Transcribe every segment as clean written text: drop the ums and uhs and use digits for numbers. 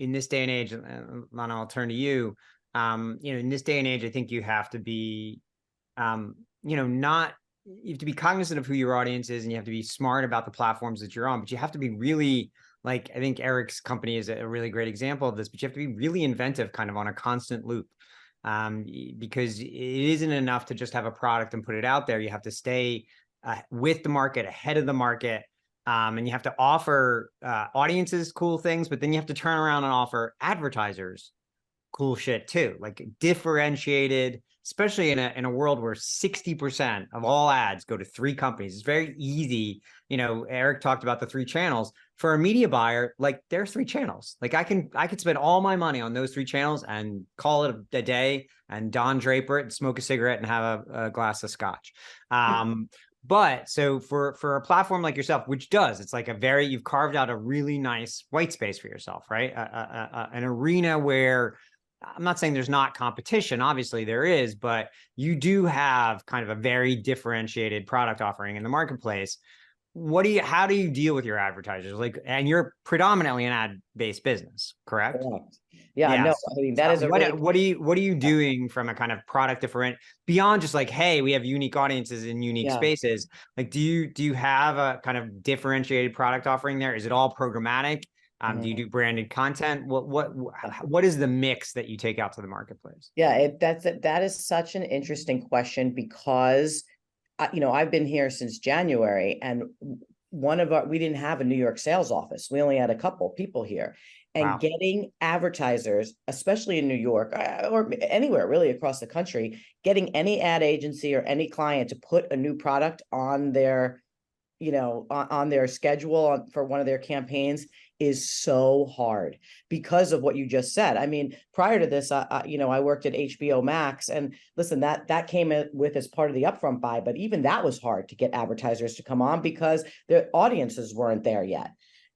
in this day and age, Lana, I'll turn to you. In this day and age, I think you have to be, not, you have to be cognizant of who your audience is, and you have to be smart about the platforms that you're on, but you have to be really, like, I think Eric's company is a really great example of this, but you have to be really inventive kind of on a constant loop. Because it isn't enough to just have a product and put it out there. You have to stay with the market, ahead of the market. And you have to offer audiences cool things, but then you have to turn around and offer advertisers cool shit too, like differentiated, especially in a world where 60% of all ads go to 3 companies. It's very easy. Eric talked about the 3 channels. For a media buyer, like, there's 3 channels. Like, I could spend all my money on those 3 channels and call it a day and Don Draper it and smoke a cigarette and have a glass of scotch. But so for a platform like yourself, which it's like you've carved out a really nice white space for yourself, right? An arena where, I'm not saying there's not competition, obviously there is, but you do have kind of a very differentiated product offering in the marketplace. How do you deal with your advertisers? Like, and you're predominantly an ad-based business, correct? Yeah, yes. No, I mean, that is a what are you doing from a kind of product different beyond just like, hey, we have unique audiences in unique spaces? Like, do you have a kind of differentiated product offering there? Is it all programmatic? Do you do branded content? What is the mix that you take out to the marketplace? Yeah, that is such an interesting question, because I've been here since January, and we didn't have a New York sales office. We only had a couple people here, and getting advertisers, especially in New York or anywhere really across the country, getting any ad agency or any client to put a new product on their, on their schedule for one of their campaigns is so hard because of what you just said. I mean, prior to this, I worked at HBO Max, and listen, that came with as part of the upfront buy, but even that was hard to get advertisers to come on because their audiences weren't there yet.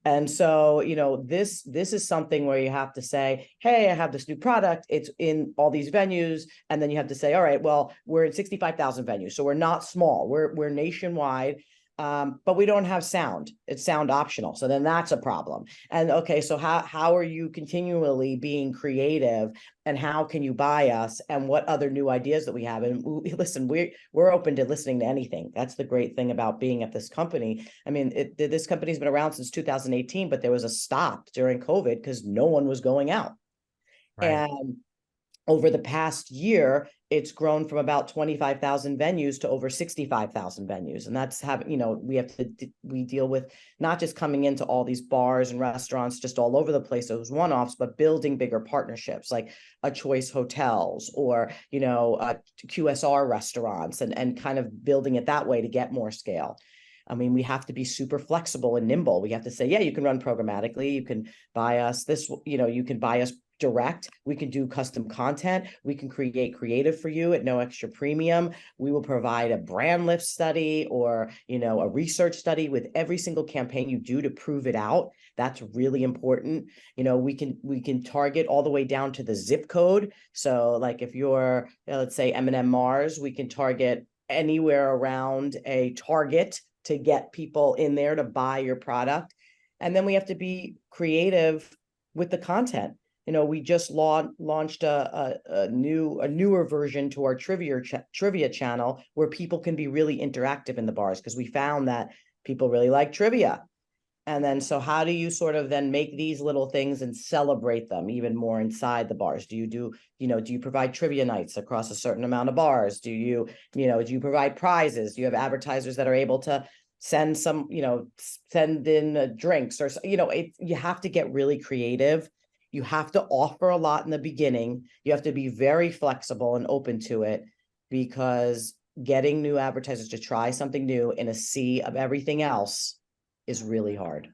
And so, this is something where you have to say, hey, I have this new product. It's in all these venues. And then you have to say, all right, well, we're in 65,000 venues. So we're not small. We're nationwide. But we don't have sound. It's sound optional. So then that's a problem. And okay, so how are you continually being creative, and how can you buy us, and what other new ideas that we have? And listen, we're open to listening to anything. That's the great thing about being at this company. I mean, this company's been around since 2018, but there was a stop during COVID because no one was going out. Right. And over the past year, it's grown from about 25,000 venues to over 65,000 venues. And that's we deal with not just coming into all these bars and restaurants just all over the place, those one-offs, but building bigger partnerships like a Choice Hotels or, QSR restaurants, and kind of building it that way to get more scale. I mean, we have to be super flexible and nimble. We have to say, yeah, you can run programmatically. You can buy us this, you can buy us direct. We can do custom content. We can create creative for you at no extra premium. We will provide a brand lift study or, a research study with every single campaign you do to prove it out. That's really important. We can target all the way down to the zip code. So like if you're, let's say M&M Mars, we can target anywhere around a Target to get people in there to buy your product. And then we have to be creative with the content. We just launched a newer version to our trivia channel where people can be really interactive in the bars, because we found that people really like trivia. And then, so how do you sort of then make these little things and celebrate them even more inside the bars? Do you provide trivia nights across a certain amount of bars? Do you provide prizes? Do you have advertisers that are able to send in drinks or, you have to get really creative. You have to offer a lot in the beginning. You have to be very flexible and open to it, because getting new advertisers to try something new in a sea of everything else is really hard.